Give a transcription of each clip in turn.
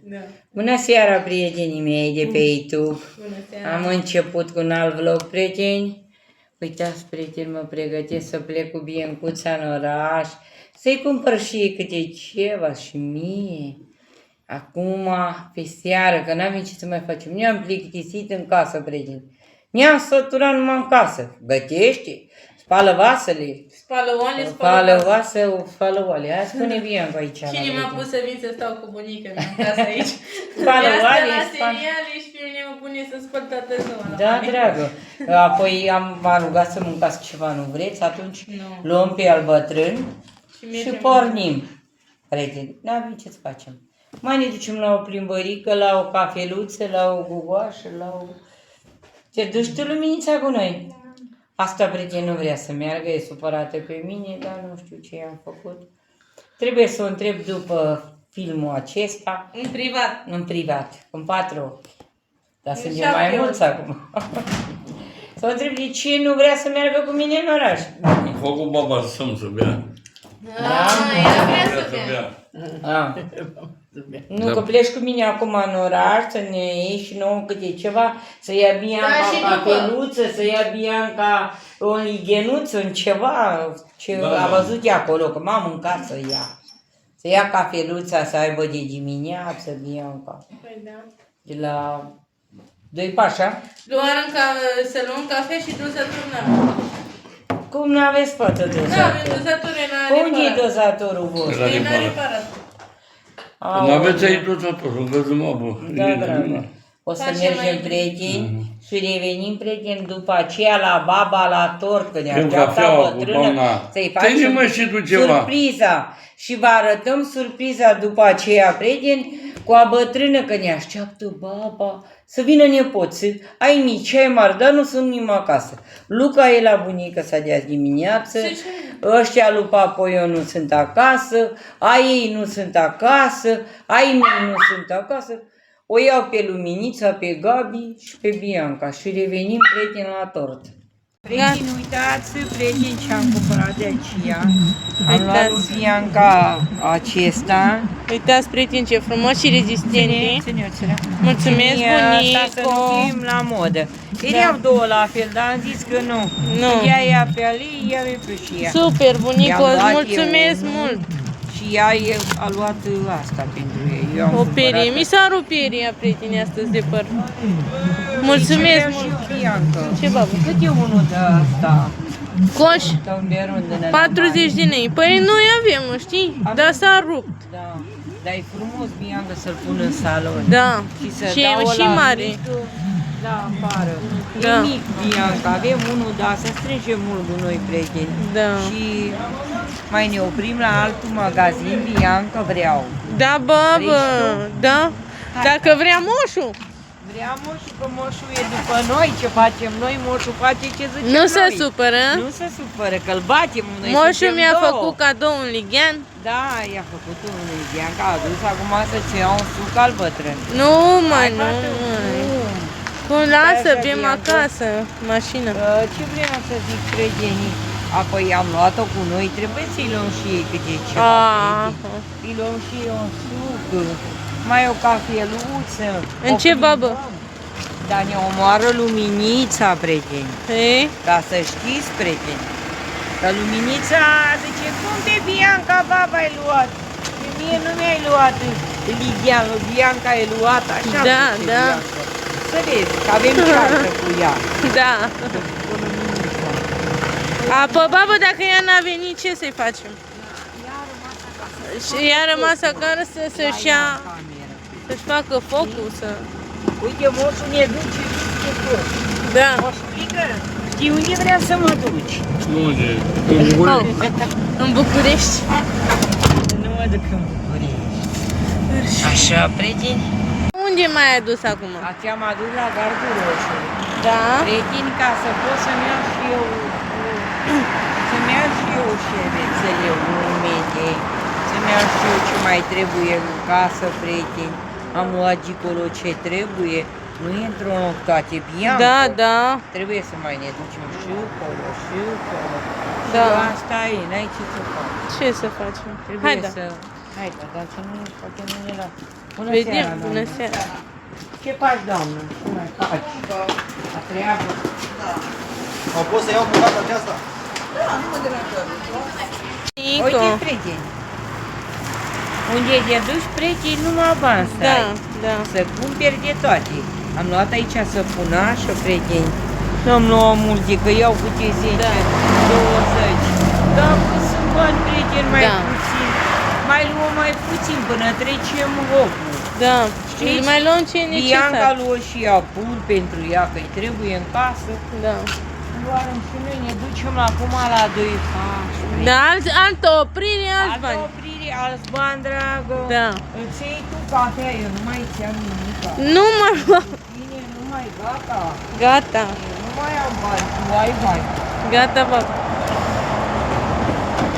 Da. Bună seara, prietenii mei de pe YouTube. Bună seara. Am început cu un alt vlog, prieteni. Uitați, prieteni, mă pregătesc să plec cu Biancuța în oraș, să-i cumpăr și ei câte ceva și mie. Acum, pe seară, că n-am ce să mai facem. Ne-am plictisit în casă, prieteni. Ne-am săturat numai în casă. Gătește, spală vasele. Spală oale, Spală vasă, spală oale. Hai, spune Bianca aici. Cine m-a pus să vin să stau cu bunica mea în casă aici? Spală Ea oale, stă la spală... seriale și pe mine mă pune să spăl toată ziua. la Da, mine. dragă. Apoi m-a rugat să mâncați ceva, nu vreți? Atunci Nu. luăm pe al bătrân și mergem pornim. Prieteni, n-avem ce să facem. Mai ne ducem la o plimbărică, la o cafeluță, la o gugoașă, la o... Te duci tu, Luminița, cu noi? Asta, prieten, nu vrea să meargă, e supărată pe mine, dar nu știu ce am făcut. Trebuie să o întreb după filmul acesta, În privat. în privat, în 4 ochi. Dar suntem 7 mai ochi. mulți acum. Să o întreb de ce nu vrea să meargă cu mine în oraș. Am făcut baba să bea. Ea vrea să bea. Ah. Nu, că pleci cu mine acum în oraș, să ne iei și nouă câte ceva, să ia Bianca Da, și cafeluță, să ia Bianca o lighenuță, în ceva, ce Da, a da. văzut ea acolo, că m-am mâncat să ia. Să ia cafeluța, să aibă de dimineață, Bianca. Păi da. De la 2 pașa. Doar să luăm cafea și dosături n-am. Cum n-aveți față Da, avem dozator? dosături la Unde e reparat. dozatorul vostru? La E la reparat. reparat. Nu aveți aici dozatorul, încă mă. Da, dragă. O să Facem mergem, mai- prieteni, și revenim, prieteni, după aceea la baba la tort, că ne Bem așteaptă cafeaua cu bătrână, doamna. să-i Ține, mă, și tu ceva. surpriza. Și vă arătăm surpriza după aceea, prieteni, cu a bătrână, că ne așteaptă baba, să vină nepoții, ai mici, ai mari, dar nu sunt nimeni acasă. Luca e la bunică să dea dimineață, Ce? ăștia lui Papoio nu sunt acasă, ai ei nu sunt acasă, ai mei nu sunt acasă. O iau pe Luminița, pe Gabi și pe Bianca și revenim, prieteni, la tort. Prieteni, uitați, prieteni, ce am cumpărat de aceea. Am luat lui Bianca acesta. Uitați, prieteni, ce frumos și rezistente. Ține-o. Mulțumesc, Asta să nu bunico. fim la modă. Erau două la fel, dar am zis că nu. Nu. Ea ia pe ale, ea e pe și ea. Super, bunico, I-am îți luat mulțumesc eu mult. Și ea a luat asta pentru ei. Eu am O perie. cumpărat- Mi s-a rupt peria, prieteni, astăzi de păr. Mulțumesc Și mult. eu, Bianca. Ce babă? Cât e unul de asta? Coș, Un de rând în ăla 40 de lei. Păi noi avem, știi? Dar s-a rupt. mare. Da. Dar e frumos, Bianca, să-l pun în salon. Da. să Și dau e și ăla mare. mic, la afară. Da. E mic, Bianca. Avem unul, dar să strângem mult cu noi, prieteni. Da. Și mai ne oprim la altul magazin, Bianca, vreau. Da, babă, Vrei și da. Dacă vrea moșul. Vrea moșul, că moșul e după noi, ce facem noi, moșul face ce zicem Nu se noi. supără. Nu se supără, că-l batem noi. Moșul suntem mi-a două. făcut cadou un lighean. Da, i-a făcut un Bianca, a adus acum să-ți ia un suc al bătrân. Nu, mă, Hai, nu. bate, mă. cum? Cum lasă, Așa, bem Bianca. acasă, mașină. Ce vreau să zic, prietenii? Apoi am luat-o cu noi, trebuie să-i luăm și ei câte ceva. Ah. prieteni. Îi luăm și eu un suc, mai o cafeluță. În o ce plimbăm. babă? Dar ne omoară Luminița, prieteni. Ei? Ca să știți, prieteni. Că Luminița zice, cum de Bianca, baba, ai luat? Pe mie nu mi-ai luat Ligianul, Bianca ai luat, așa Da, zice da. Bianca. Să vezi, că avem ceartă cu ea. Da. Cu Luminița. Apă, babă, dacă ea n-a venit, ce să-i facem? Și ea a rămas acasă să-și ia, Cameră. să-și facă focul, să... Uite, moșul ne duce de tot. Da. Moș, plică, știi unde vrea să mă duci? Unde? Oh, în București. Nu mă duc în București. Așa, prieteni? Unde mai ai dus acum? Ți-am adus la Gardul Roșu. Da? Prieteni, ca să pot să-mi iau și eu, să-mi iau și eu șervețele umede, să-mi iau și eu ce mai trebuie în casă, prieteni. Am luat gicolo ce trebuie, nu intru în toate, Bianca. Da, da. Trebuie să mai ne ducem și acolo, și acolo. Da. Și asta e, n-ai ce să faci. Ce să facem? Trebuie Hai, da. să... Hai, da, dar să nu, poate nu ne lasă. Bună Vedem, seara, bună doamnă. seara. Ce faci, doamnă? Ce mai faci? La treabă? Au pot să iau bucata aceasta? Nico. Uite, prieteni. Unde te duci, prieteni, numai bani să Da, ai. da. Să cumperi de toate. Am luat aici săpunașă, prieteni. Nu-am luat multe, că iau câte 10, Da. 20. Dar că sunt bani, prieteni, mai Da. puțin. Mai luăm mai puțin până trecem locul. Da. Știți? Îl mai luăm ce e Bianca necesar. luă și ea pur pentru ea, că îi trebuie în casă. Da. Luarăm și noi, ne ducem acum la 2 pași. Da, altă oprire, alți Altă bani. oprire, alți bani, dragă. Da. Îți iei tu cafea, eu nu mai ți-am nimic. Nu mă lua. Bine, nu mai gata. Gata. Eu nu mai am bani, tu ai bani. Gata, bă.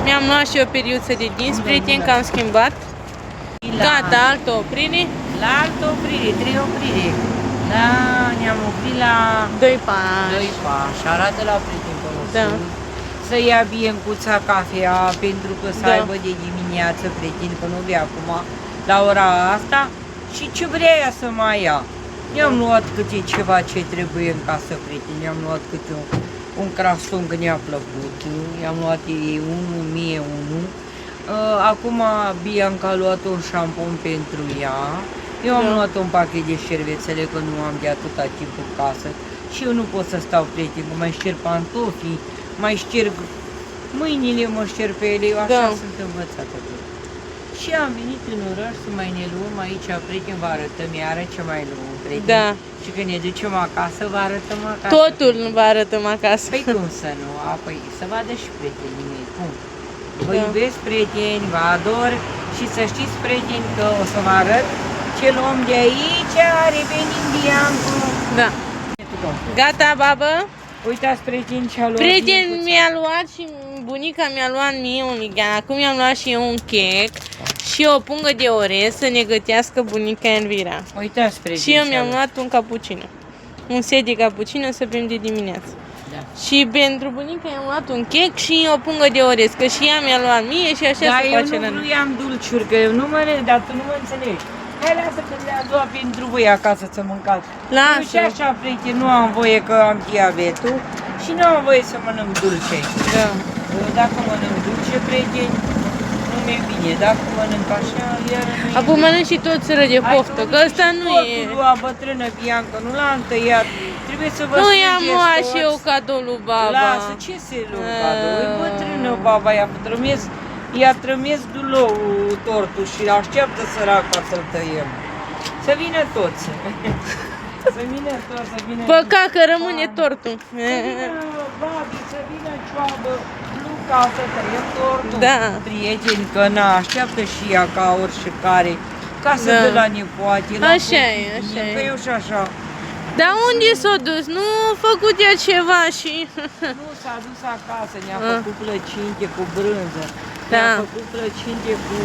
Mi-am luat și o periuță de dinți, prieteni, că am schimbat. Gata, altă oprire. La altă oprire, 3 oprire. Da, ne-am oprit la 2 pași. 2 pași. Arată la prietenul nostru. Da. Să ia Biancuța cafea, pentru că să Da. aibă de dimineață, prieten, că nu vrea acum la ora asta. Și ce vrea ea să mai ia. I-am luat câte ceva ce trebuie în casă, prieteni. I-am luat câte un crason că ne-a plăcut. I-am luat ei unul, mie unul. Acum Bianca a luat un șampon pentru ea. Eu am Da. luat un pachet de șervețele, că nu am de atâta timp în casă. Și eu nu pot să stau, prieten, că mai șterg pantofii, mai șterg mâinile, mă șterg pe ele, eu așa Da. sunt învățată. Și am venit în oraș să mai ne luăm aici, prieten, vă arătăm iară ce mai luăm, prieten. Da. Și când ne ducem acasă, vă arătăm acasă. Totul nu vă arătăm acasă. Păi cum să nu? Apoi să vadă și prietenii mei, cum? Vă Da. iubesc, prieteni, vă ador și să știți, prieteni, că o să vă arăt ce luăm de aici, revenim Biancu. Da. Gata, babă? Uitați, prieteni, ce a luat Prieten Biancuța. mi-a luat și bunica mi-a luat mie un lighean. Acum mi-am luat și eu un chec și o pungă de orez să ne gătească bunica Elvira. Uitați, prieteni, Și eu ce a mi-am luat un cappuccino. Un set de cappuccino să bem de dimineață. Da. Și pentru bunica i-am luat un chec și o pungă de orez, că și ea mi-a luat mie și așa Dar se eu face nu la noi. vroiam dulciuri, că eu nu mă dar tu nu mă înțelegi. Hai, lasă că le-a luat pentru voi acasă să mâncați. Lasă. Eu și așa, prieteni, nu am voie că am diabetul și nu am voie să mănânc dulce. Da. Dacă mănânc dulce, prieteni, nu mi-e bine. Dacă mănânc așa, iar nu e Acum bine. mănânc și tot sără de poftă, că ăsta nu e... Lua bătrână Bianca, nu l-am tăiat. Trebuie să vă Nu i-am strângeți luat toți. și eu cadou lui baba. Lasă, ce se lua cadou? E bătrână baba, i-a trămesc dulou tortul și așteaptă săraca să-l tăiem. Să vină toți. Să vină toți, să vină... Păcat că rămâne tortul. Să vină babi, să vină cioabă, Luca, să tăiem tortul. Da. Prieteni, că na, așteaptă și ea ca oricare, ca să Da. dă la nepoate. La Așa e, copii, așa e. Că eu și așa. Dar unde s-a dus? Nu a făcut ea ceva și... Nu, s-a dus acasă, ne-a Ah. făcut plăcinte cu brânză. Da. Ne-a făcut plăcinte cu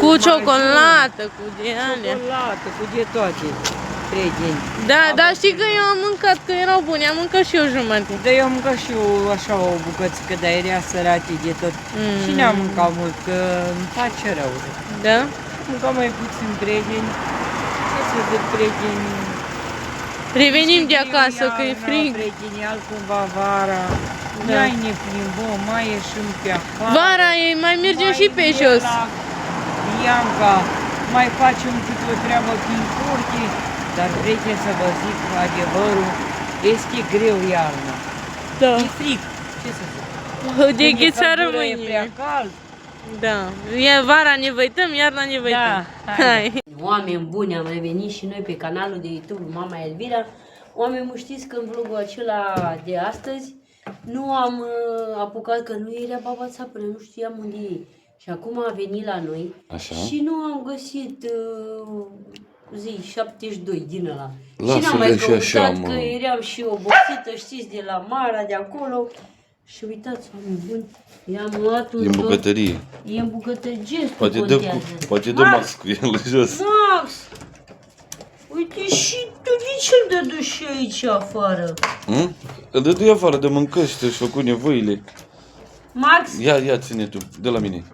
Cu majun, ciocolată, cu de alea. Ciocolată, cu de toate. Prieteni. Da, dar știi că eu am mâncat, că erau bune, am mâncat și eu jumătate. Dar eu am mâncat și eu așa o bucățică, dar era sărace de tot. Și n-am mâncat mult, că îmi face rău. Da? Am mâncat mai puțin, prieteni. Ce să zic, prieteni? Revenim de Știu, acasă, că e iarna, frig. Prieteni, altcumva vara. Da. Mai ne plimbăm, mai ieșim pe afară. Vara e, mai mergem și pe jos. la Bianca, mai facem câte o treabă prin curte, dar prieteni, să vă zic adevărul, este greu iarna. Da. E frig, ce să zic. De Când e ghețară căldură, e prea mâine. cald. Da. E vara ne văităm, iarna ne văităm. Da, Hai. Oameni buni, am revenit și noi pe canalul de YouTube Mama Elvira. Oameni buni, știți că în vlogul acela de astăzi nu am apucat, că nu era baba țapănă, nu știam unde e. Și acum a venit la noi. Așa. Și nu am găsit 72 din ăla. Și Lasă-le n-am mai și așa, căutat, mă. că eram și obosită, știți, de la Mara, de acolo. Și uitați, oameni buni, i-am luat un E în tort. bucătărie. E în bucătărie, gestul Poate dă contează. Max cu el jos. Max! Uite și tu de ce îl dădu și aici afară? Îl dă afară de mâncări și să-și făcut nevoile. Max? Ia, ține tu, de la mine.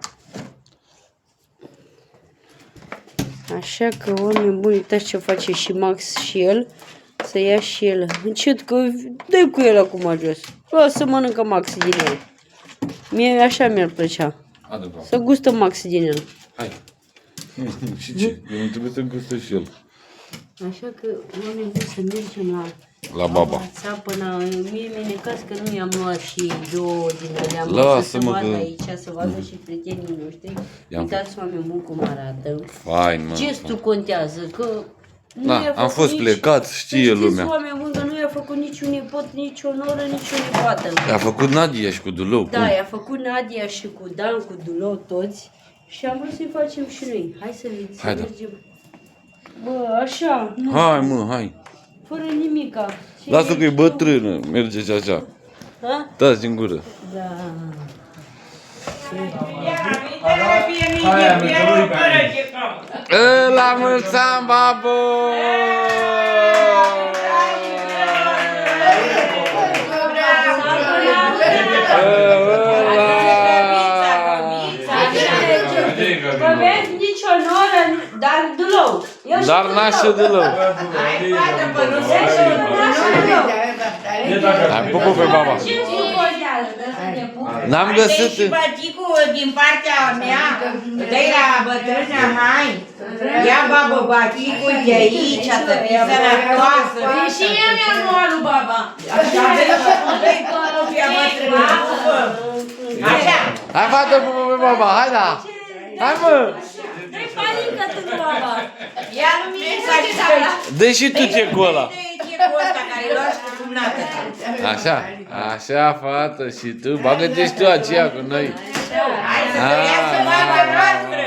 Așa că, oameni buni, uitați ce face și Max și el. Să ia și el. Încet că dă cu el acum jos. Să mănâncă Max din el. Mie așa mi-ar plăcea. Adevărat. Să gustă Max din el. Hai. Și ce? Eu nu trebuie să gustă și el. Așa că, oameni buni, să mergem La baba. Țapăna. Mie mi-e necaz că nu i-am luat și două din alea. Lasă-mă să vadă că- aici, să vadă și prietenii noștri. I-am Uitați, oameni buni, cum arată. Fain, mă. Gestul contează, că nu Da, i-a am făcut fost nici- plecat, știe să știți, lumea. oameni buni, că nu i-a făcut nici un nepot, nici o noră, nici o nepoată. A făcut Nadia și cu Dulou. Da, i-a făcut Nadia și cu Dan, cu Dulou, toți. Și am vrut să-i facem și noi. Hai să Hai, da. mergem. Bă, așa, nu, Hai, mă, hai. fără nimica. Ce Lasă că e ești tu? bătrână, merge și așa. Ha? Dați din gură. Da. La mulți ani, babo! Vă vezi nicio noră, dar Dulou. Eu Dar nașă Dulou. Hai, pupă pe baba. N-am găsit. Și băticul din partea mea, dă-i la bătrâna, hai. Ia babă baticul de aici, să fii sănătoasă. Și eu mi-am luat lui baba. Așa, dă-i conopia bătrână. Așa. Hai, fată, pupă pe baba, hai da. Hai, mă. Dă-i panică tu, baba. Ia luminița și să-i. Dă și tu ce cu ăla. Ce cu ăsta care îl luați cu cumnată. Așa, așa, fată, și tu, bagă-te și tu aceea cu noi. Hai să iasă baba noastră.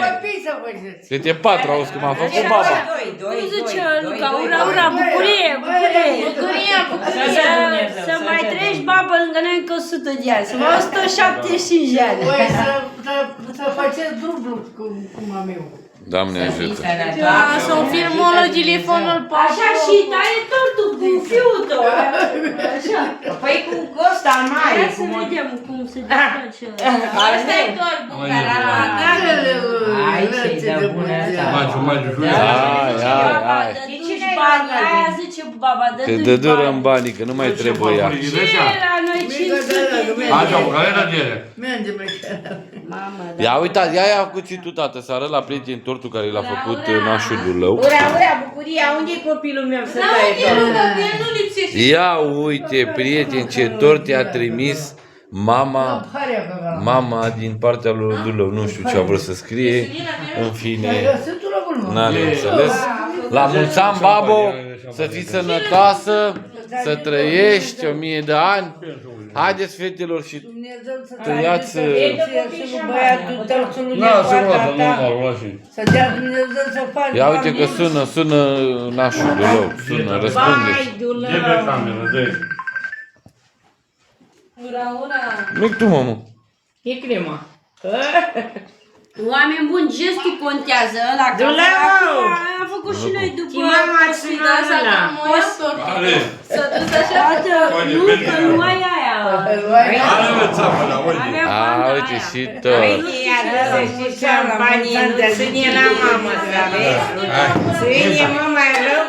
Câte patru, auzi cum am făcut baba. Cum zice Luca, ura, ura, bucurie, bucurie. Bucuria, bucuria. Să mai treci, babă, lângă noi încă 100 de ani. Să mă 175 de ani. Voi să faceți dublu cu mameu. Doamne ajută. Să-mi filmul la telefonul pe Așa și taie tortul cu fiul tău. Așa. Păi cu Costa al mare. Hai să vedem cum se desface. Asta e torbul care a luat. Hai ce-i de bună asta. Hai, hai, hai. De cine bani? Aia zice baba, dă Că dă dură în banii, că nu mai trebuie ea. Ce la noi 500? Mergem. Mamă, da. Ia uitați, ia cuțitul, tată, să arăt la prieten tortul care l-a făcut nașul Dulău. Ura, ura, bucuria, unde-i copilul meu să taie tortul? El nu lipsește. Ia uite, prieten, ce tort i-a trimis mama din partea lui Dulău. Nu știu ce a vrut să scrie, în fine, n-are înțeles. La mulți ani, babo, să fii sănătoasă, să trăiești 1000 de ani. Haideți, fetelor, și tăiați... Băiatul tău să nu să dea Dumnezeu să faci. Ia uite că sună nașul Dulău, sună, răspunde. Vai, Dulău. Ura, ura. Nu-i tu, mamă. E crema. Oameni buni, gestul contează. Ăla că Dulău! am făcut și noi după. Mama ți Asta ăla. că mă ia tortul. Să duci așa. Toată, nu, că nu ai aia. Aveam A, banda uite aia. și tot. Uite, iată să și șampanie, nu ține la mamă, să vezi. Ține, mă, mai rău.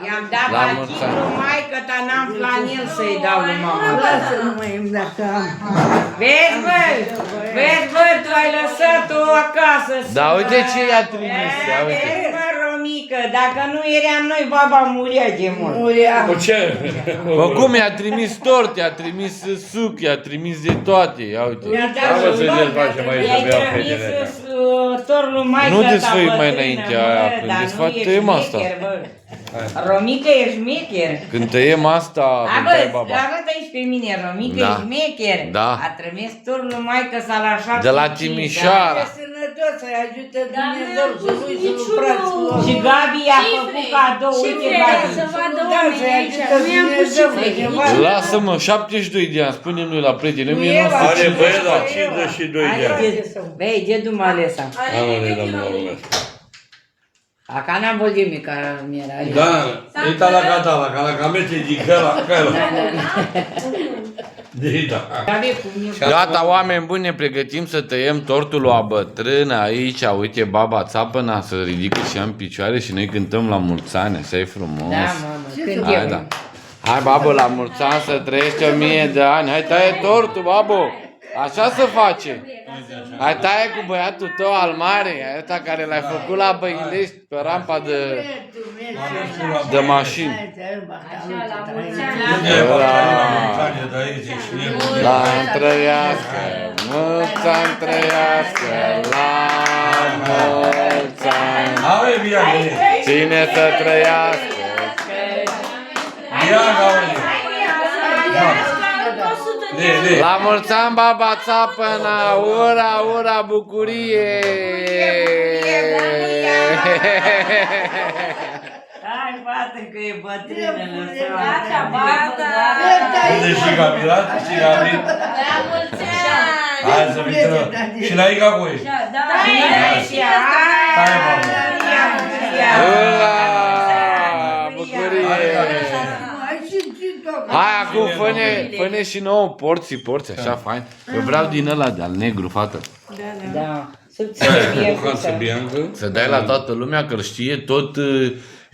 I-am dat La mulți bachilul ani. maică, dar n-am planil să-i dau lui mama. Lasă numai dacă am. Vezi, bă, tu ai lăsat-o acasă. Da, uite ce i-a trimis, ia uite. Vezi, bă, Romică, dacă nu eram noi, baba muria de mult. Cu ce? Bă, cum i-a trimis tort, i-a trimis suc, i-a trimis de toate, ia uite. Mi-a dat Hai, mă, să și desfacem aici, i-ai să bea trimis fetele. torul maică Nu ta desfăi mai bătrână, înainte bă, aia, când dar desfac, nu ești tăiem asta. șmecher, bă. Romică e șmecher. Când tăiem asta, A, când bă, tai baba. arată aici pe mine, Romică Da. e șmecher. Da. A trimis turul maică sa la 75. De la Timișoara. Sănătos, să-i ajute Dar Dumnezeu nu să am nu-i pus să frați lor. Și Gabi i-a făcut cadou, uite Gabi. Să vadă Da, oamenii să-i aici. ajută Nu i-am pus Dumnezeu, cifre. să Lasă-mă, 72 de ani, spunem noi la prieteni, Nu e la 1952. Vei, dedu m-a ales. Are, Acá n-am vorbit mica mi-era. Da, e la catala, ca la camete di căla. Gata, oameni buni, ne pregătim să tăiem tortul la bătrână aici. Uite, baba țapăna să ridică și ea în picioare și noi cântăm la mulți ani, așa e frumos. Da, mamă, când Hai, da. Hai, babă, la mulți ani să trăiești 1000 de ani. Hai, taie tortul, babă. Așa se face. Hai, taie cu băiatul tău al mare, ăsta care l-ai făcut la Băilești pe rampa de mașini. La trăiască, mulți ani trăiască, la mulți ani. Cine să trăiască? La mulți ani, baba țapăna, ura, ura, bucurie! Hai, fată, că e bătrână, Gata, bata! Unde și Gabriela? Și Gabriel? La mulți ani! Hai să vină. Și la Ica cu ei. Da, Hai, mamă. Ura, bucurie! Hai, acum, fă-ne și nouă porții, așa, fain. Eu vreau din ăla de al negru, fată. Da, subțire bie. Să dai la toată lumea că știe tot...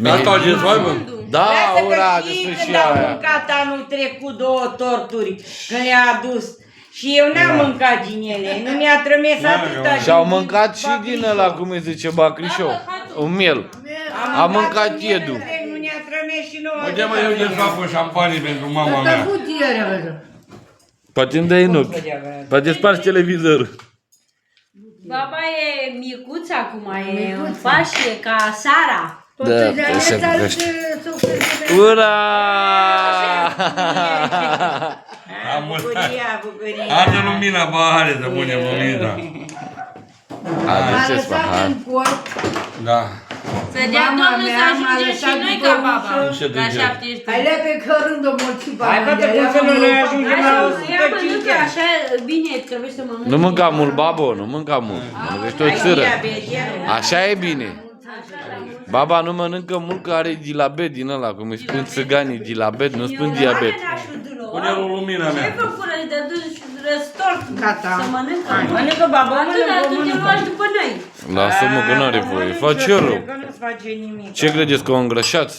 Asta a zis, hai, bă. Da, ura, Lasă că despre știi și când am aia. mâncat anul trecut 2 torturi, când le-a adus. Și eu n-am mâncat din ele, nu mi-a trămes atâta. Și-au mâncat și din ăla, cum îi zice, Bacrișou. Un miel. Am mâncat iedu. Nu ne-a trămes și nouă. Uite, mă, eu de fac o șampanie pentru mama mea. Poate îmi dai în ochi. Poate spargi televizorul. Baba e micuț acum, e în fașie ca Sara. Da, se privește. Ura! Bucuria, bucuria. Arde lumina, bahare să punem lumina. Aduceți pahar. Da. Să dea Domnul să ajungem și noi ca baba. La 70. Hai le pe cărând o mulțime. Hai, bătă, cum să nu noi ajungem la Ia mănâncă 150. așa, bine, trebuie să mănânci. Nu mânca mult, babo, nu mânca mult. Mănâncă o țără. Așa e bine. Baba nu mănâncă mult că are dilabet din ăla, cum îi spun țiganii, dilabet, nu spun diabet. Pune o lumina Ce-ai mea. făcut? Îi de duci răstort Gata. să mănâncă? Mănâncă, babă, Atât, tu te luași după noi. Lasă-mă că n-are voie. Face eu rău. Că nu-ți face nimic. Ce credeți că o îngrășați?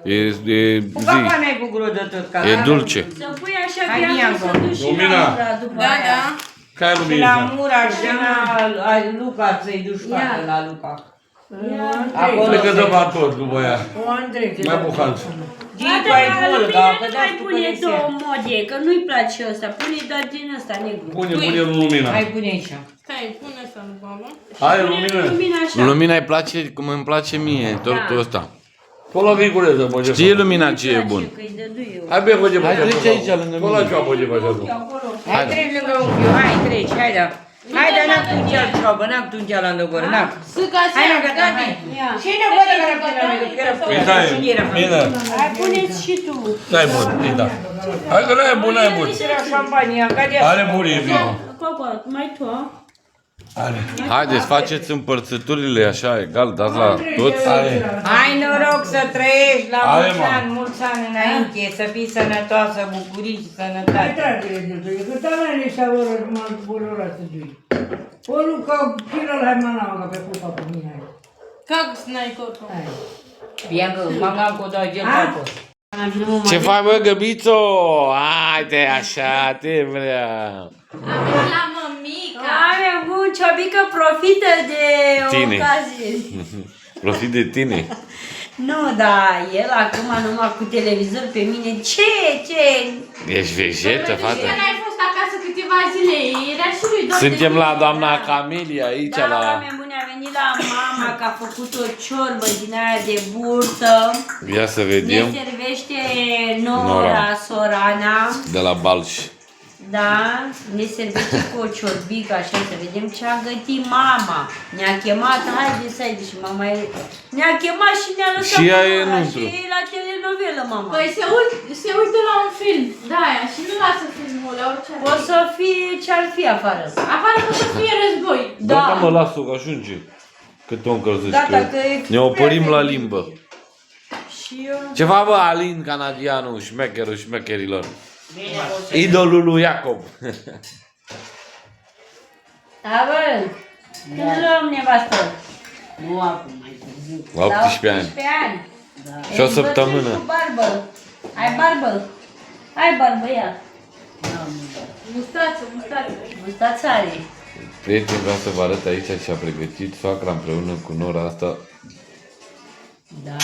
E Cu zi, baba n-ai cu gură de tot. Ca e dulce. Să pui așa Hai, viață Bianco. să duci și Lumina. la ura după Da, aia. da. Care Și la lumina? Mura și la Luca să-i duci fată la Luca. Acolo Cred că să-i dă bator după aia. O Andrei. Mai bucalți. Gicu ai bol, Lumina că nu dați mai tu pune conexia. două modie, că nu-i place ăsta. Pune doar din ăsta negru. Pune lumina. Hai, pune aici. Stai, pune să nu baba. Hai, Pune lumină. lumina așa. Lumina îi place cum îmi place mie, tortul ăsta. Fă la vinculeză, bă, ce Știe fac. lumina ce e bun. Că-i dăduie eu. Hai, bă, bă, ce Hai, faci treci aici lângă Fă la mine. cea, bă, ce faci acum. Acolo. Hai, treci lângă unchiul, hai, treci, hai, da. Hai, dar n-am tungeal ciobă, n-am tungeal la îndogoră, n-am. Sâca Hai, așa, n-am gata, hai. Ia. Și ne văd că n-am până la că era Păi da, e bine. Hai, puneți și tu. N-ai bun, e da. Hai că n-ai bun, n-ai bun. Era șampania, ca de Are burie vinul. Copa, mai tu, a? Are. Haideți, faceți împărțăturile așa egal, dați la toți. Are. Hai noroc să trăiești la Hai, mulți ani înainte, să fii sănătoasă, bucurii și Hai, sănătate. dragile de doi, că tala ne și-a voră să dui. O Luca, pilul hai manau, că pe cupa pe mine. Как знай коко. Hai. Bianca, m-am cu doi gel pe Ce faci, bă, Găbițo? Haide așa, te vreau. La mămica. Oameni buni, Ciobică profită de Tine. ocazie. Profit de tine. Nu, dar el acum numai cu televizor pe mine, ce? Ești vegetă, fată? Că n-ai fost acasă câteva zile, era și lui doar Suntem de la doamna Camelia aici, Da, la... oameni buni, a venit la mama că a făcut o ciorbă din aia de burtă. Ia să Ne vedem servește Nora. Nora Sorana. de la Balș. Da, ne servește cu o ciorbică, așa, să vedem ce a gătit mama. Ne-a chemat, haide, și mama ne-a chemat și ne-a lăsat Și ea cu e Nora, înăuntru. și e la telenovelă, mama. Păi se uită la un film, da, aia, și nu lasă filmul la orice ar O fi. să fie ce-ar fi afară. Afară poate să fie război. Da, mă, las-o că ajunge. Cât o încălzești, Gata, că că e ne opărim prea la vechi. limbă. Și eu... Ce fac, bă, Alin, canadianul, șmecherul șmecherilor? Idolul lui Iacob. Da, bă, când luăm nevastă? Nu acum, mai târziu. La 18 ani. 18 ani. Da. Și o săptămână. Cu barbă. Ai barbă? Ai barbă, ia. Mustață, mustață. Mustață are. Prieteni, vreau să vă arăt aici ce a pregătit soacra împreună cu nora asta. Da,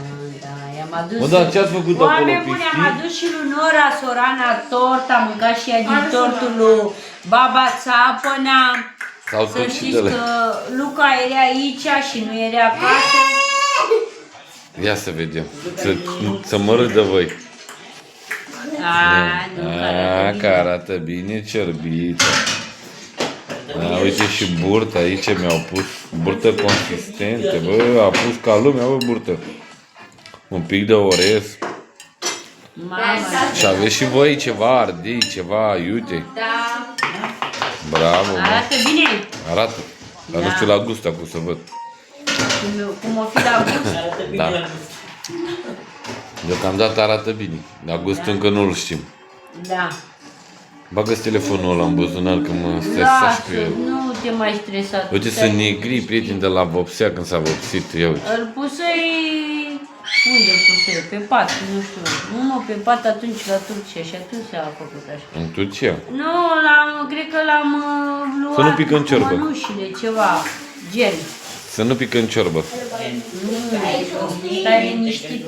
mă, da, i-am adus. Mă, dar ce ați făcut acolo, Oameni buni, am Cristi? adus și lui Nora Sorana tort, am mâncat și ea din tortul lui Baba Țapăna. Sau Să tot și știți de la... că Luca era aici și nu era acasă. Ia să vedem. Să mă râd de voi. Nu, Că arată bine cerbiță. Uite și burtă aici mi-au pus. Burtă consistentă. Bă, a pus ca lumea, bă, burtă. Un pic de orez. Mama, Și aveți și voi ceva ardei, ceva iute. Da. Bravo, mă. arată bine? Arată. Dar nu știu la gust acum să văd. Cum o fi la gust? Da. Deocamdată arată bine. Dar gust încă nu-l știm. Da. Bagă-ți telefonul ăla în buzunar că mă stresași cu Lasă, el. nu te mai stresa. Uite, sunt negri, prieteni de la vopsea când s-a vopsit. Ia uite. Îl pusei... Unde îl pusei? Pe pat, nu știu. Nu, mă, pe pat atunci la Turcia și atunci s-a făcut așa. În Turcia. Nu, cred că l-am luat Să nu pică în ciorbă. cu mănușile, ceva, gel. Să nu pică în ciorbă. Stai liniștit.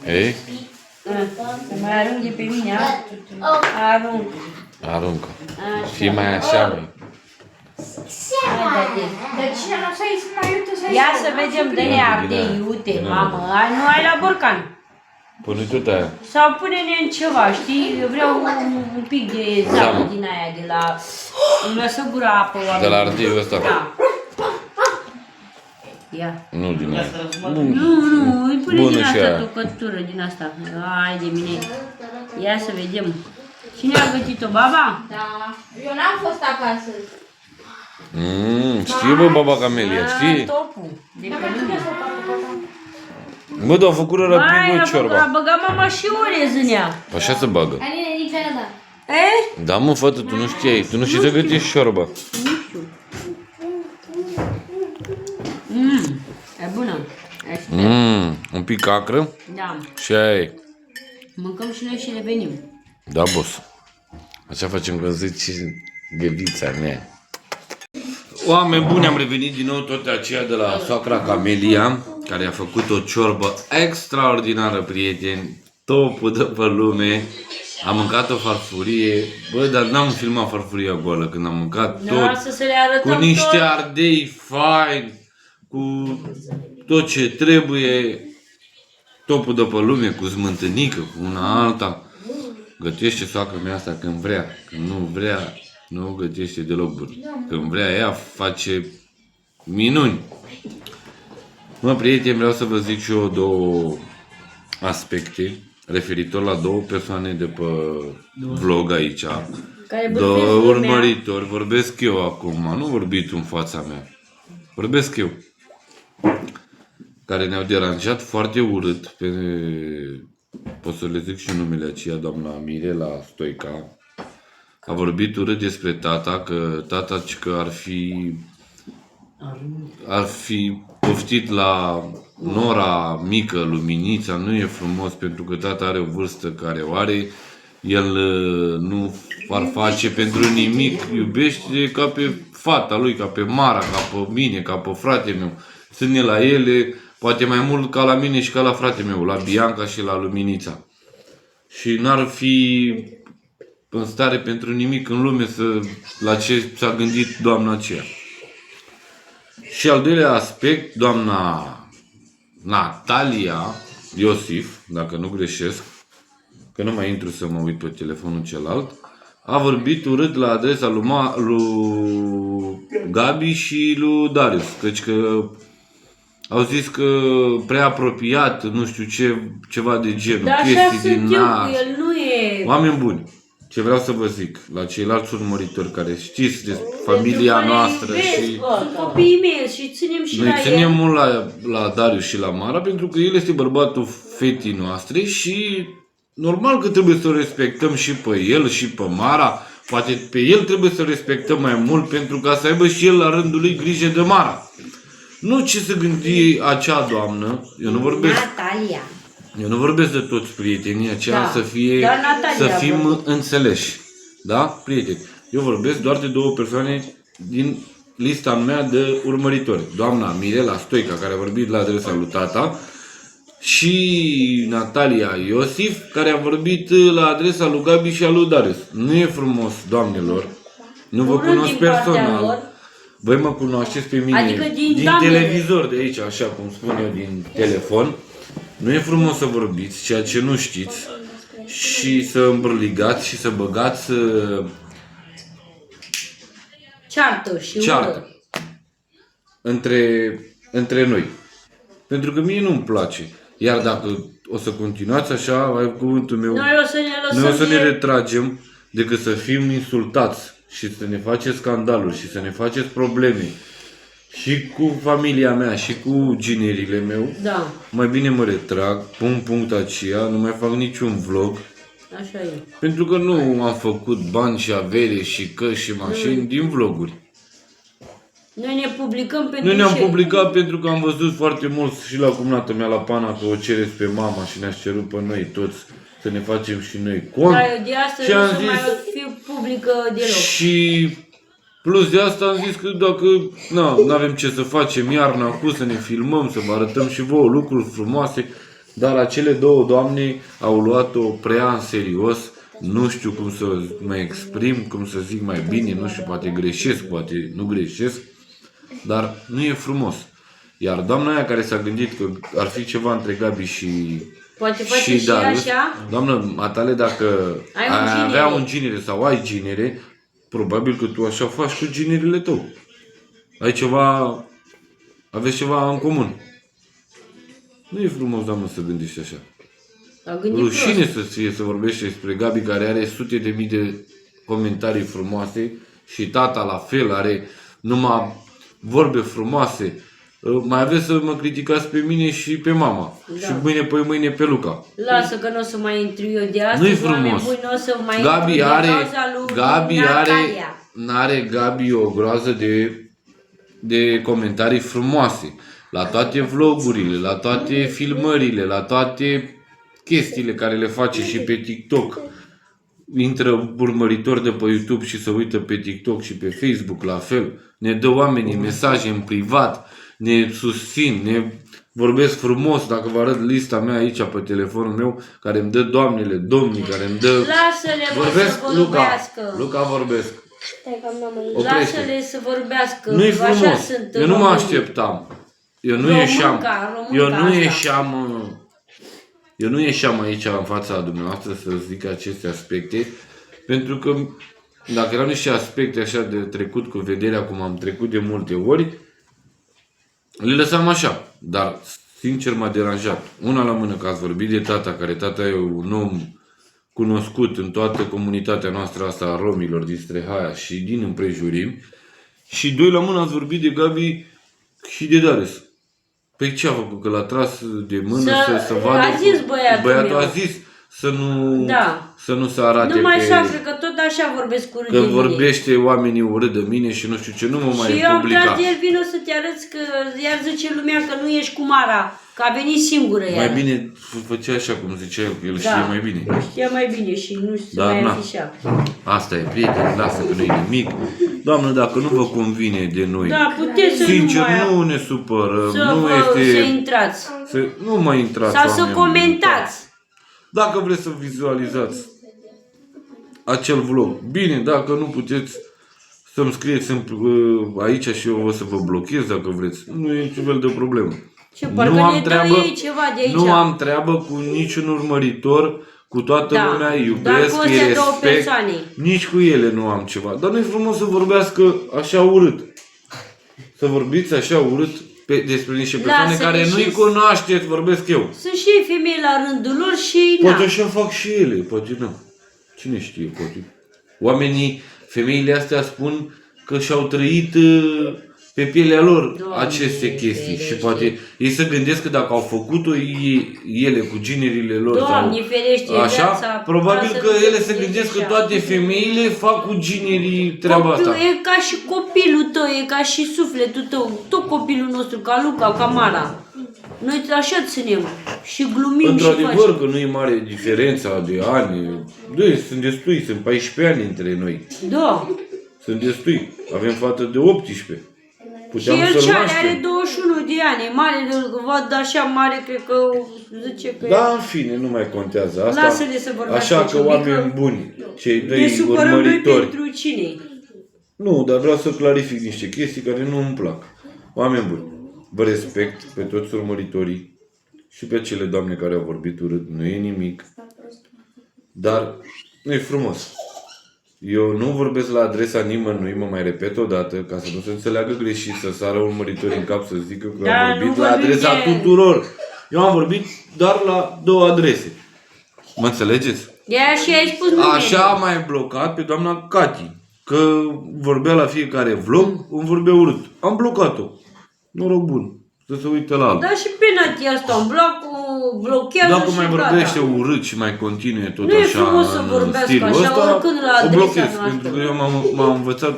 Ei? Să mai arunc de pe mine, a? Arunc. Aruncă. Așa. Fii mai așa, măi. Hai, de Dar cine nu s-a ieșit mai iute să Ia să vedem, dă-ne ardei, iute, mamă. Nu ai la borcan. Pune tot aia. Sau pune-ne în ceva, știi? Eu vreau un pic de zamă Zamă. din aia, de la... Îmi lăsă gura apă, oameni. De la ardeiul ăsta. Da. Ia. Nu din aia. Nu, îi pune Bună din și asta, aia. tocătură din asta. Hai de mine. Ia să vedem. Cine a gătit-o, baba? Da. Eu n-am fost acasă. Știi, bă, baba Camelia, știi? Topul. De pe lângă. Bă, dar a făcut Mai, rapid a ciorba. băgat mama și orez în ea. Așa se bagă. Aline din Canada. E? Da, mă, fată, tu nu știai. Tu nu știi să gătești ciorba. E bună. Așa. Un pic acră Da. și aia e. Mâncăm și noi și revenim. Da, boss. Așa facem când zici ghevița mea. Oameni buni, am revenit din nou tot aceea de la soacra Camelia, care a făcut o ciorbă extraordinară, prieteni, topul de pe lume. Am mâncat o farfurie, bă, dar n-am filmat farfuria goală când am mâncat tot, Lasă să le arătăm cu niște tot. ardei faini, cu tot ce trebuie, topul de pe lume, cu smântânică, cu una alta. Gătește soacra mea asta când vrea, când nu vrea, nu gătește deloc bun. Când vrea ea, face minuni. Mă, prieteni, vreau să vă zic și eu două aspecte referitor la două persoane de pe vlog aici. Care Două bârfesc lumea. urmăritori, vorbesc eu acum, nu vorbi tu în fața mea. Vorbesc eu. Care ne-au deranjat foarte urât pe... Pot să le zic și numele aceea, doamna Mirela Stoica. A vorbit urât despre tata, că tata că ar fi poftit la nora mică, Luminița, nu e frumos pentru că tata are o vârstă care o are, el nu ar face pentru nimic, iubește ca pe fata lui, ca pe Mara, ca pe mine, ca pe frate meu. Ține la ele, poate mai mult ca la mine și ca la frate meu, la Bianca și la Luminița. Și n-ar fi în stare pentru nimic în lume la ce s-a gândit doamna aceea. Și al doilea aspect, doamna Natalia Iosif, dacă nu greșesc, că nu mai intru să mă uit pe telefonul celălalt, a vorbit urât la adresa lui Gabi și lui Darius, căci că au zis că prea apropiat, nu știu ce, ceva de genul, Dar așa chestii din sunt eu nas. cu el, nu e... Oameni buni, ce vreau să vă zic la ceilalți urmăritori care știți de familia noastră și Copiii mei și ținem și noi la ținem el. mult la Darius și la Mara pentru că el este bărbatul fetii noastre și normal că trebuie să o respectăm și pe el și pe Mara. Poate pe el trebuie să respectăm mai mult pentru ca să aibă și el la rândul lui grijă de Mara. Nu ce să gândi acea doamnă, eu nu vorbesc de toți prietenii aceia Da. să fie, Dar Natalia să fim vorbim. înțeleși. Da? Prieteni. Eu vorbesc doar de două persoane din lista mea de urmăritori. Doamna Mirela Stoica, care a vorbit la adresa lui tata, și Natalia Iosif, care a vorbit la adresa lui Gabi și a lui Darius. Nu e frumos, doamnelor. Nu vă Urât cunosc din partea personal. lor. Voi mă cunoașteți pe mine Adică din din doamnele. televizor de aici, așa cum spun eu, din telefon. Nu e frumos să vorbiți ceea ce nu știți și să îmbrăligați și să băgați Ceartă și ceartă ură. între noi. Pentru că mie nu-mi place. Iar dacă o să continuați așa, ai cuvântul meu, Noi o să ne noi o lăsăm să ne de... retragem decât să fim insultați și să ne faceți scandaluri și să ne faceți probleme și cu familia mea și cu ginerile meu. Da, Mai bine mă retrag, pun punct aceea, nu mai fac niciun vlog. așa e. Pentru că nu am făcut bani și avere și căști și mașini din vloguri. Noi ne publicăm pentru Noi ne-am ce? publicat pentru că am văzut foarte mulți și la cumnată mea la Pana că o cereți pe mama și ne-ați cerut pe noi toți să ne facem și noi cont. Dar eu de astăzi Și nu am să zis- mai fiu publică deloc. Și plus de asta am zis că dacă nu avem ce să facem iarna acum, să ne filmăm, să vă arătăm și vouă lucruri frumoase, dar acele două doamne au luat-o prea în serios. Nu știu cum să mă exprim, cum să zic mai bine, nu știu, poate greșesc, poate nu greșesc, dar nu e frumos. Iar doamna aia care s-a gândit că ar fi ceva între Gabi și Poate face și Darius, așa? doamnă, matale, dacă Ai un ai ginere. avea un ginere sau ai ginere, probabil că tu așa faci cu ginerile tău. Ai ceva, aveți ceva în comun. Nu e frumos, doamnă, să gândești așa. S-a gândit Rușine prost. să fie să vorbești despre Gabi, care are sute de mii de comentarii frumoase și tata la fel are numai vorbe frumoase. Mai aveți să mă criticați pe mine și pe mama. Da. Și mâine pe Luca. Lasă că nu o să mai intru eu de astăzi, Nu-i frumos. oameni buni, nu o să mai intru Gabi din are, cauza lui Gabi Natalia. are Gabi o groază de comentarii frumoase. La toate vlogurile, la toate filmările, la toate chestiile care le face și pe TikTok. Intră urmăritori de pe YouTube și se uită pe TikTok și pe Facebook la fel. Ne dă oamenii mesaje în privat, ne susțin, ne vorbesc frumos. Dacă vă arăt lista mea aici pe telefonul meu, care îmi dă doamnele, domnii, care îmi dă... Lasă-le, mă, Vorbesc, să Luca, vorbească. Luca vorbesc. Oprește. Lasă-le să vorbească. Nu-i Așa frumos. sunt Eu nu mă românii. așteptam. Eu nu Românca, ieșeam. românca Eu nu asta. ieșeam. Eu nu ieșeam aici în fața dumneavoastră să zic aceste aspecte, pentru că dacă erau niște aspecte așa de trecut cu vederea, cum am trecut de multe ori, le lăsam așa. Dar sincer m-a deranjat. Una la mână că ați vorbit de tata, care tata e un om cunoscut în toată comunitatea noastră asta a romilor din Strehaia și din împrejurimi. Și doi la mână ați vorbit de Gabi și de Darius. Păi ce a făcut? Că l-a tras de mână să vadă... A zis băiatul meu. a zis să nu se arate Numai pe... așa, cred că tot așa vorbesc cu Că vorbește oamenii urât de mine și nu știu ce, nu mă mai Și eu am publica. tras de el, vino să te arăți că iar zice lumea că nu ești cu Mara, că a venit singură ea. Mai bine făcea așa cum zicea el, că el știe mai bine. Știa mai bine și nu se Dar mai na. afișa. Asta e, prieteni, lasă că nu e nimic. Doamnă, dacă nu vă convine de noi, Da, puteți să sincer, nu mai... nu ne supărăm, Să, nu să este... intrați. Nu mai intrați, Sau să oameni buni. comentați. Dacă vreți să vizualizați acel vlog, bine, dacă nu puteți să-mi scrieți aici și eu o să vă blochez dacă vreți. Nu e niciun fel de problemă. Ce, parcă ne dă ei ceva de aici. Nu am treabă cu niciun urmăritor, cu toată Da, lumea, îi doar iubesc, cu îi astea două respect. persoane. Nici cu ele nu am ceva. Dar nu-i frumos să vorbească așa urât. Să vorbiți așa urât despre niște persoane Lasă-le care și- nu-i cunoașteți, vorbesc eu. Sunt și ei femei la rândul lor și Poate na. așa fac și ele, poate nu. Cine știe, poate. Oamenii, femeile astea spun că și-au trăit pe pielea lor Doamne aceste chestii ferește. și poate ei să gândesc că dacă au făcut-o ele cu ginerile lor Doamne sau ferește, așa, viața probabil ca să că nu ele se fie gândesc că așa. toate femeile fac cu ginerii treaba asta. E ca și copilul tău, e ca și sufletul tău, tot copilul nostru, ca Luca, ca Mara. Noi așa ținem și glumim și Într-adevăr facem. că nu e mare diferența de ani. Sunt destui, sunt 14 ani între noi. Da. Sunt destui. Avem fată de 18. Și Puteam el să-l ce are? naștem. Are 21 de ani, e mare, îl văd așa mare, cred că zice că Da, în fine, nu mai contează asta. Lasă-le să vorbească Așa că un pic, oameni că buni, cei ne doi supărăm noi urmăritori. pentru cine? Nu, dar vreau să clarific niște chestii care nu îmi plac. Oameni buni, vă respect pe toți urmăritorii și pe cele doamne care au vorbit urât. Nu e nimic. Dar nu e frumos. Eu nu vorbesc la adresa nimănui, mă mai repet o dată, ca să nu se înțeleagă greșit, să sară urmăritorii în cap să zică că Da, am nu vorbit la vorbim adresa de- tuturor. Eu am vorbit doar la 2 adrese. Mă înțelegeți? De așa ai spus numele. Așa am mai blocat pe doamna Cati, că vorbea la fiecare vlog, îmi vorbea urât. Am blocat-o. Noroc bun. Să se uite la altul. Da, și pe Natia asta, un blochează Dacă și mai gata. vorbește urât și mai continue tot Nu e așa frumos să în vorbească stilul așa, ăsta, oricând la o adresa blochez. noastră. Pentru că eu m-am învățat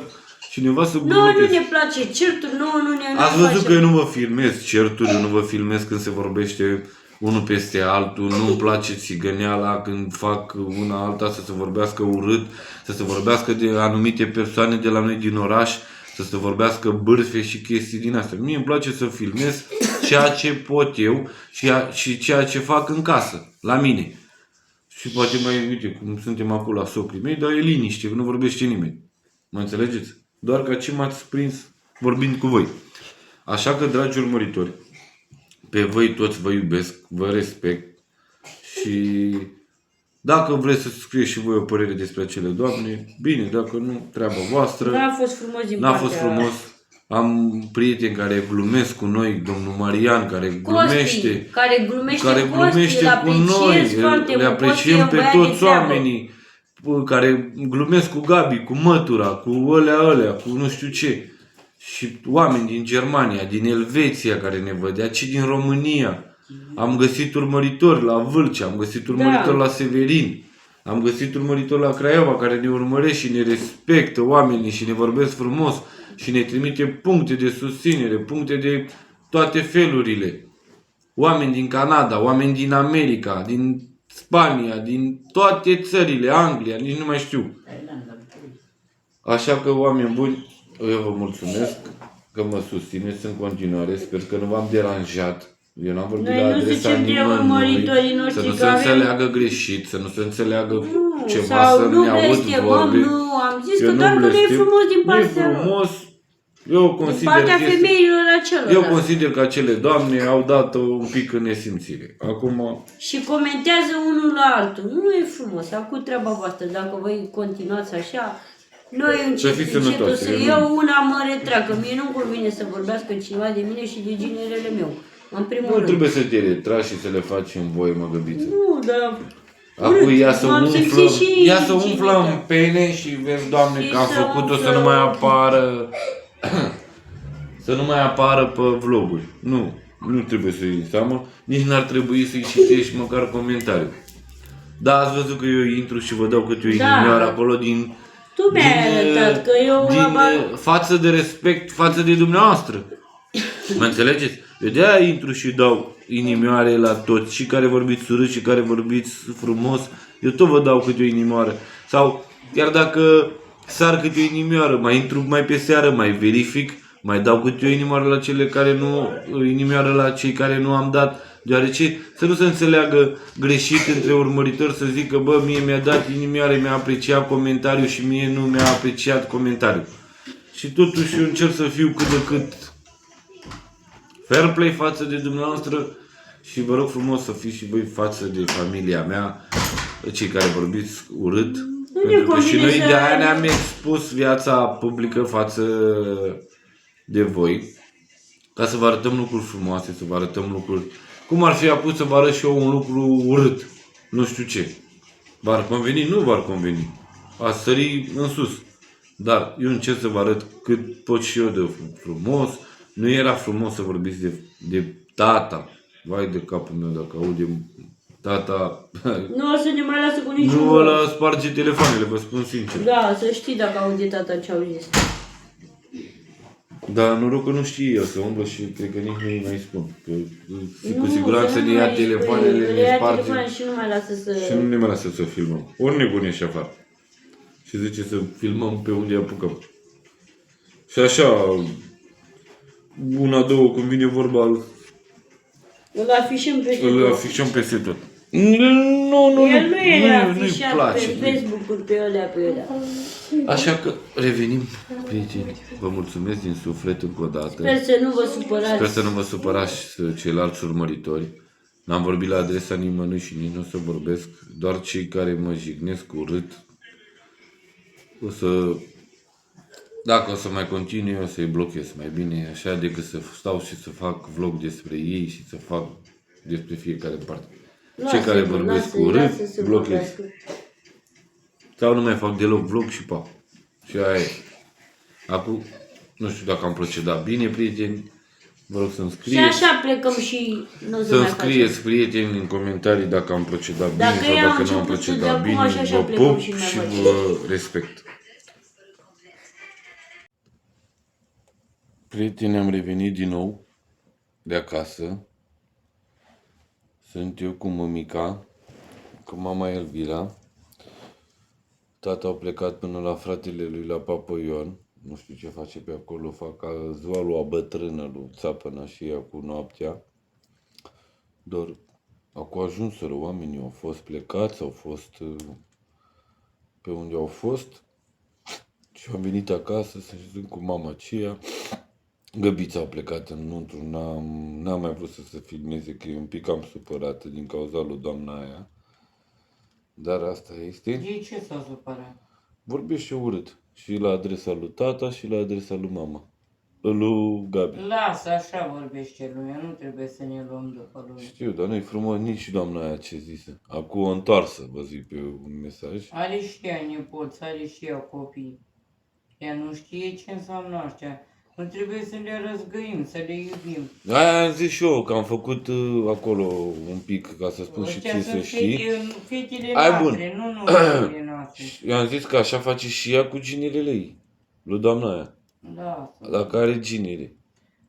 cineva să Nouă nu blochez. ne place certuri, nouă nu ne Ați văzut că eu nu vă filmez certuri, eu nu vă filmez când se vorbește unul peste altul, nu-mi place țigăneala când fac una alta să se vorbească urât, să se vorbească de anumite persoane de la noi din oraș, să se vorbească bârfe și chestii din astea. Mie îmi place să filmez ceea ce pot eu și ceea ce fac în casă, la mine. Și poate mai, uite, cum suntem acolo la socrii mei, dar e liniște, că nu vorbește nimeni. Mă înțelegeți? Doar că ce m-ați prins vorbind cu voi. Așa că, dragi urmăritori, pe voi toți vă iubesc, vă respect și dacă vreți să scrieți și voi o părere despre acele doamne, bine, dacă nu, treaba voastră. N-a fost frumos din N-a partea... fost frumos. Am prieteni care glumesc cu noi, domnul Marian, care glumește. care glumește, Care glumește cu noi, le apreciem pe toți oamenii care glumesc cu Gabi, cu Mătura, cu ălea, cu nu știu ce. Și oameni din Germania, din Elveția care ne văd, aici din România. Am găsit urmăritori la Vâlcea, am găsit urmăritori la Severin, am găsit urmăritori la Craiova care ne urmăresc și ne respectă oamenii și ne vorbesc frumos și ne trimite puncte de susținere, puncte de toate felurile. Oameni din Canada, oameni din America, din Spania, din toate țările, Anglia, nici nu mai știu. Așa că, oameni buni, eu vă mulțumesc că mă susțineți în continuare. Sper că nu v-am deranjat. Eu n-am vorbit Noi la nu adresa zicem de nimănui, urmăritorii noștri să nu se că avem- înțeleagă greșit, să nu se înțeleagă ceva, sau să nu ne aud blestemăm, vorbe. nu, am zis Eu că nu doar că nu e blestem. frumos din Nu e partea lor. frumos. Eu Din consider partea că este- femeilor acelora. eu consider că acele doamne au dat un pic în nesimțire. Acum, Și comentează unul la altul. Nu e frumos, acum treaba voastră. Dacă voi continuați așa, noi Să fiți sănătoase, să eu nu- eu una mă retrag, că mie nu-mi convine să vorbească cineva de mine și de ginerele meu. În primul nu rând. trebuie să te retragi și să le faci în voie, măgăbiță. Nu, dar... Acum ia să M-am umflăm, simțit și ia să jignită. umflăm pene și vezi, Doamne, Și că am să făcut-o să umflăm. nu mai apară să nu mai apară pe vloguri. Nu trebuie să iei în seamă, nici n-ar trebui să-i citești măcar comentariu. Da, ați văzut că eu intru și vă dau câte o inimioară acolo din Tu mi-ai arătat că eu... față de respect față de dumneavoastră. Mă înțelegeți? Eu de-aia intru și dau inimioare la toți, și care vorbiți urât și care vorbiți frumos. Eu tot vă dau câte o inimioară. Sau chiar dacă sar câte o inimioară, mai intru mai pe seară, mai verific, mai dau câte o inimioară la cele care nu, inimioară la cei care nu am dat, deoarece să nu se înțeleagă greșit între urmăritori să zică, bă, mie mi-a dat inimioare, mi-a apreciat comentariu și mie nu mi-a apreciat comentariu. Și totuși eu încerc să fiu cât de cât fair play față de dumneavoastră și vă rog frumos să fiți și voi față de familia mea, cei care vorbiți urât. Pentru că și noi de aia ne-am expus viața publică față de voi, ca să vă arătăm lucruri frumoase, să vă arătăm lucruri... Cum ar fi apus să vă arăt și eu un lucru urât? Nu știu ce. V-ar conveni? Nu v-ar conveni. Ați sări în sus. Dar eu încerc să vă arăt cât pot și eu de frumos. Nu era frumos să vorbiți de tata. Vai de capul meu dacă aude tata. Nu o să ne mai lasă cu niciun Nu gol. ăla sparge telefoanele, vă spun sincer. Da, să știi dacă aude tata ce au zis. Dar noroc că nu știe el să umblă și cred că nici nu îi mai spun. Că cu Nu, siguranță să nu ne ia mai spui, telefoanele, le ne ia sparge telefoane și nu mai lasă să... și nu ne mai lasă să filmăm. Ori nebunie și afară. Și zice să filmăm pe unde apucăm. Și așa, una, două, când vine vorba, Îl afișăm pe îl afișăm peste tot. Nu, El nu era nu-i afișat pe place. Facebook-uri, pe alea. Așa că revenim, prieteni. Vă mulțumesc din suflet încă o dată. Sper să nu vă supărați. Sper să nu vă supărați ceilalți urmăritori. N-am vorbit la adresa nimănui și nici nu o să vorbesc. Doar cei care mă jignesc urât. O să... Dacă o să mai continui, o să-i blochez mai bine, așa, decât să stau și să fac vlog despre ei și să fac despre fiecare parte. Cei care vorbesc urât, blochez. Sau nu mai fac deloc vlog și pa. Și aia e. Acum, nu știu dacă am procedat bine, prieteni. Vă rog să-mi Și scrieți. așa plecăm și nu o să Să-mi mai facem. scrieți, prieteni, în comentarii dacă am procedat bine Dacă sau eu am dacă nu am început să de procedat acum, bine. așa Vă plecăm pup și și mai vă respect. Prieteni, am revenit din nou de acasă. Sunt eu cu mămica, cu mama Elvira. Tata a plecat până la fratele lui la Papă Ion. Nu știu ce face pe acolo, fac ziua lui bătrână, lui țapănă și ea cu noaptea. Doar acum ajunseră oamenii, au fost plecați, au fost pe unde au fost. Și am venit acasă să zic cu mama aceea. Găbița a plecat înăuntru, n-am mai vrut să se filmeze, că e un pic cam supărată din cauza lui doamna aia. Dar asta este. De ce s-a supărat? Vorbește urât. Și la adresa lui tata și la adresa lui mama. Lui Gabi. Lasă, așa vorbește lumea, nu trebuie să ne luăm după lume. Știu, dar nu-i frumos nici doamna aia ce zise. Acum o întoarsă, vă zic pe un mesaj. Are și ea nepoți, are și ea copii. Ea nu știe ce înseamnă așa. Nu trebuie să le răzgăim, să le iubim. Aia am zis și eu, că am făcut acolo un pic, ca să spun și ție să știi. Fetele Ai bun. noastre, nu numerele noastre. Eu am zis că așa face și ea cu ginele ei. Lui doamna aia. Da. Dacă are ginele.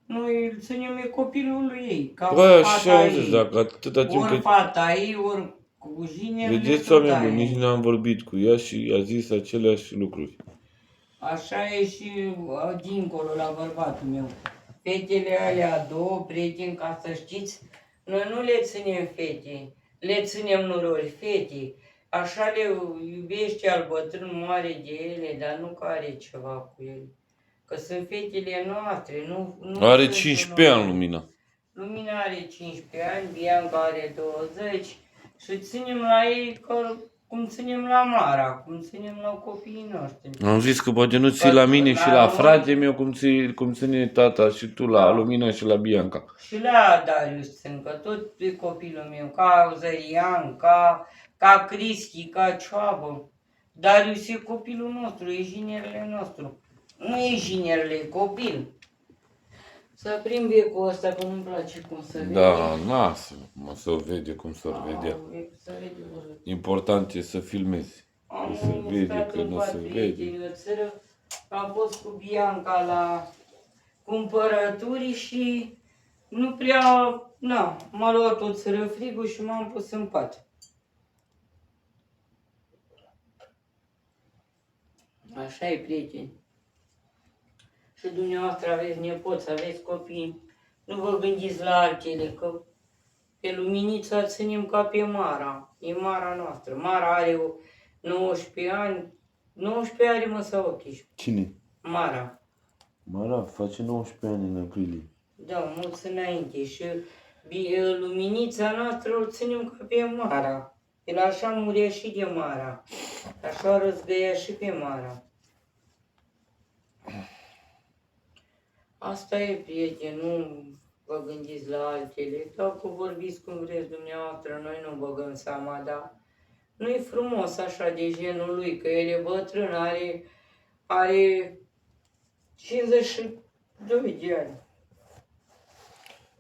Noi îl ținem e copilul lui ei. Ca Bă, fata așa am ei. zis, dacă atâta timp Ori că... fata ei, ori cu jinele. Vedeți, oameni buni, nici n-am vorbit cu ea și a zis aceleași lucruri. Așa e și dincolo la bărbatul meu. Fetele alea două, prieteni, ca să știți, noi nu le ținem fete, le ținem norori fete. Așa le iubește al bătrân mare de ele, dar nu că are ceva cu ele. Că sunt fetele noastre, nu Are sunt 15 ani noi. Lumina. Lumina are 15 ani, Bianca are 20 și ținem la ei cum ținem la Mara, cum ținem la copiii noștri. Am zis că poate nu ții la mine și la frate meu cum ține tata și tu la Lumina și la Bianca. Și la Darius țin, că tot e copilul meu, ca Zărian, ca Cristi, ca Cioabă. Darius e copilul nostru, e ginerele nostru. Nu e ginerele, e copil. Să prind becul ăsta, că nu-mi place cum se vede. Da, lasă, mă, să vede cum s-ar vedea. Se vede urât. Important e să filmezi. Că se vede, că nu se vede. Am fost cu Bianca la cumpărături și nu prea, m-a luat tot țără frigul și m-am pus în pat. Așa e, prieteni. Și dumneavoastră aveți nepoți, aveți copii, nu vă gândiți la altele, că pe Luminița ținem ca pe Mara. E Mara noastră. Mara are 19 ani. 19 are, mă, sau 18. Cine? Mara. Mara face 19 ani în aprilie. Da, mulți înainte. Și Luminița noastră o ținem ca pe Mara. El așa murea și de Mara. Așa răzgăia și pe Mara. Asta e, prieteni, nu vă gândiți la altele. Dacă vorbiți cum vreți dumneavoastră, noi nu băgăm seama, dar nu e frumos așa de genul lui, că el e bătrân, are are 52 de ani.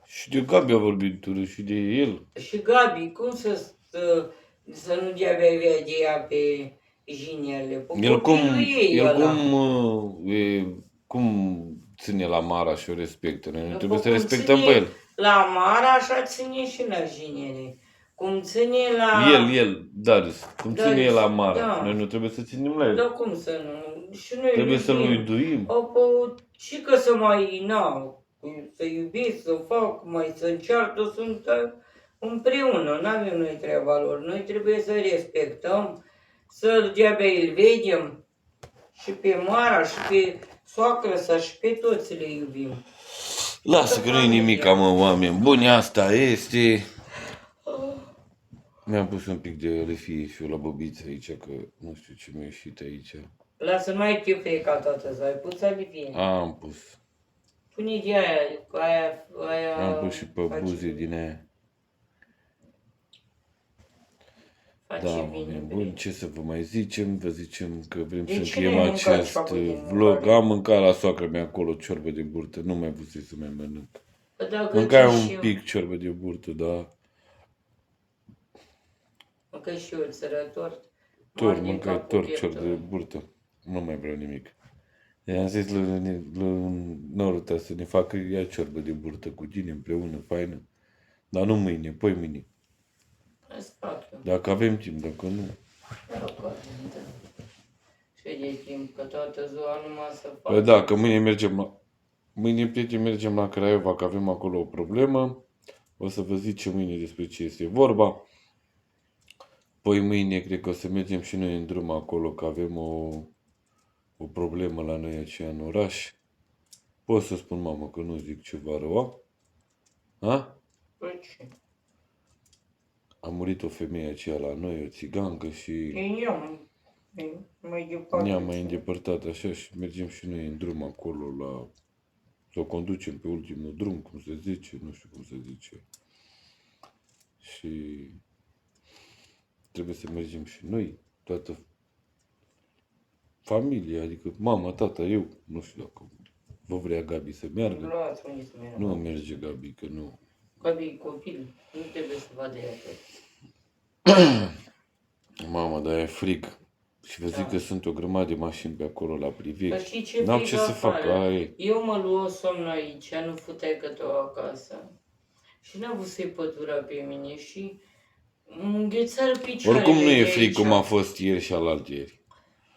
Și de Gabi a vorbit urât și de el. Și Gabi, cum să nu dea avea de ea pe jinele? El cum, Ei, el ăla. cum ține la Mara și o respectă. Noi După trebuie să cum respectăm ține pe el. La Mara, așa ține și la jinele. Cum ține la... El, Darius, cum ține Darius, el la Mara. da. Noi nu trebuie să ținem la el. Da, cum să nu? Și noi Trebuie să-l iubim. uiduim. Și că să mai, să iubesc, să fac, mai să încearcă, sunt împreună, nu avem noi treaba lor. Noi trebuie să respectăm, să de-abia îl vedem și pe Mara, și pe soacră sa, și pe toți le iubim. Lasă că nu-i nimic, mă, oameni buni, asta este. Mi-am pus un pic de lefie și eu la băbiță aici, că nu știu ce mi-a ieșit aici. Lasă, nu ai te freca toată, să ai pus alivie. Am pus. Pune de aia, cu aia... Am pus și pe face- buze din aia. face Da, bine, oameni bine. buni, ce să vă mai zicem? Vă zicem că vrem De să ce încheiem n-ai mâncat acest ciorbă din vlog. mâncare? Am mâncat la soacră mea acolo ciorbă de burtă, nu mai vrut să mai mănânc. Bă, dacă Mâncai ți și un eu- pic ciorbă de burtă, da. Mâncai și eu țărător. Tort, mâncai tort, cior de burtă. Nu mai vreau nimic. I-am zis lui Noruta să ne facă ea ciorbă de burtă cu tine împreună, faină. Dar nu mâine, poi mâine. Îți fac eu. Dacă avem timp, dacă nu. Și de timp, că toată ziua numai să fac. Păi da, că mâine mergem la... Mâine, prieteni, mergem la Craiova, că avem acolo o problemă. O să vă zicem mâine despre ce este vorba. Poi mâine cred că o să mergem și noi în drum acolo, că avem o problemă la noi aici în oraș. Pot să spun, mamă, că nu zic ceva rău, a? Ha? Păi ce? A murit o femeie aceea la noi, o țigancă și E mai departe. ne-am mai îndepărtat așa și mergem și noi în drum acolo la... Să o conducem pe ultimul drum, cum se zice, nu știu cum se zice. Și trebuie să mergem și noi, toată familia, adică mama, tata, eu, nu știu dacă vă vrea Gabi să meargă. Luați unii să merg. Nu merge Gabi, că nu. Gabi, copil, nu trebuie să vadă ea tot. Mama, dar e frig. Și vă zic că sunt o grămadă de mașini pe acolo la Dar privești. știi ce N-au frig ce să facă, afară? aia e. Eu mă luă somn aici, nu futeai că tu acasă. Și n-a avut să-i pătura pe mine și înghețară picioarele. Oricum nu e de frig aici. cum a fost ieri și alaltieri.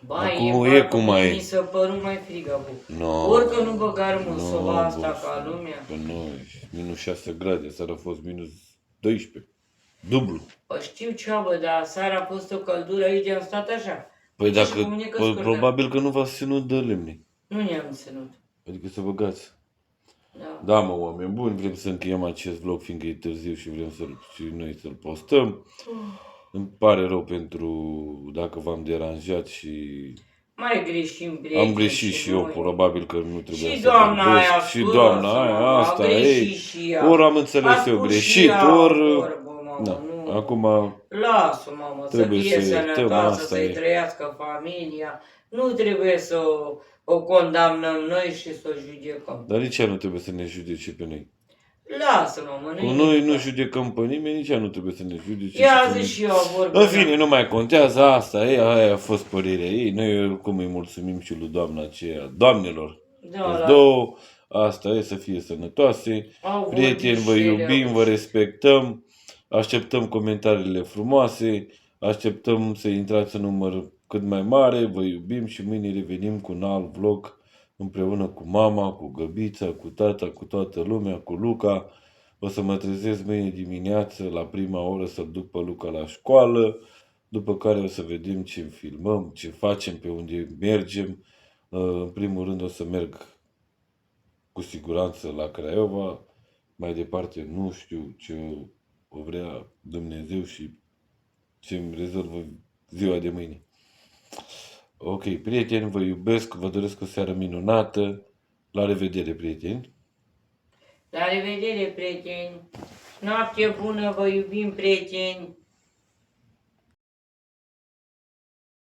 Ba, Acum e e cum mai e. Mi se păru mai frig acum. No, Orică nu băgar mă no, soba asta boss. ca lumea. Că nu, minus 6 grade, seara a fost minus 12. Dublu. Bă, știu ceabă, dar seara a fost o căldură aici, am stat așa. Păi Și dacă, cu mine că păi, scurgea. probabil că nu v-ați ținut de lemne. Nu ne-am ținut. Adică să băgați. Da. Da, mă, oameni buni, vrem să încheiem acest vlog, fiindcă e târziu și vrem și noi să-l postăm. Îmi pare rău pentru dacă v-am deranjat și Mai greșim, prieteni. am greșit și eu, noi. probabil că nu trebuia Și să doamna vorbesc. aia, Și doamna aia, asta e. și ea. Ori am înțeles A eu spus greșit, și ea ori... vorbă, mamă, Da, nu. acum Lasă, mamă, Trebuie să fie să iertăm, sănătoasă, asta să-i e. trăiască familia. Nu trebuie să o condamnăm noi și să o judecăm. dar nici ea nu trebuie să ne judece pe noi. Lasă, mamă, Cum noi nu judecăm pe nimeni, nici ea nu trebuie să ne judece. Ia și pe zi noi. și eu vorbă. În fine, nu mai contează, asta e, aia a fost părerea ei. Noi oricum îi mulțumim și lui doamna aceea, doamnelor. Da, Două, asta e, să fie sănătoase. Au Prieteni, vă vorbit și ele, iubim, au vă respectăm. Așteptăm comentariile frumoase. Așteptăm să intrați în număr cât mai mare. Vă iubim și mâine revenim cu un alt vlog împreună cu mama, cu Găbița, cu tata, cu toată lumea, cu Luca. O să mă trezesc mâine dimineață la prima oră să-l duc pe Luca la școală, după care o să vedem ce filmăm, ce facem, pe unde mergem. În primul rând o să merg cu siguranță la Craiova, mai departe nu știu ce o vrea Dumnezeu și ce îmi rezolvă ziua de mâine. Ok, prieteni, vă iubesc, vă doresc o seară minunată. La revedere, prieteni! La revedere, prieteni! Noapte bună, vă iubim, prieteni!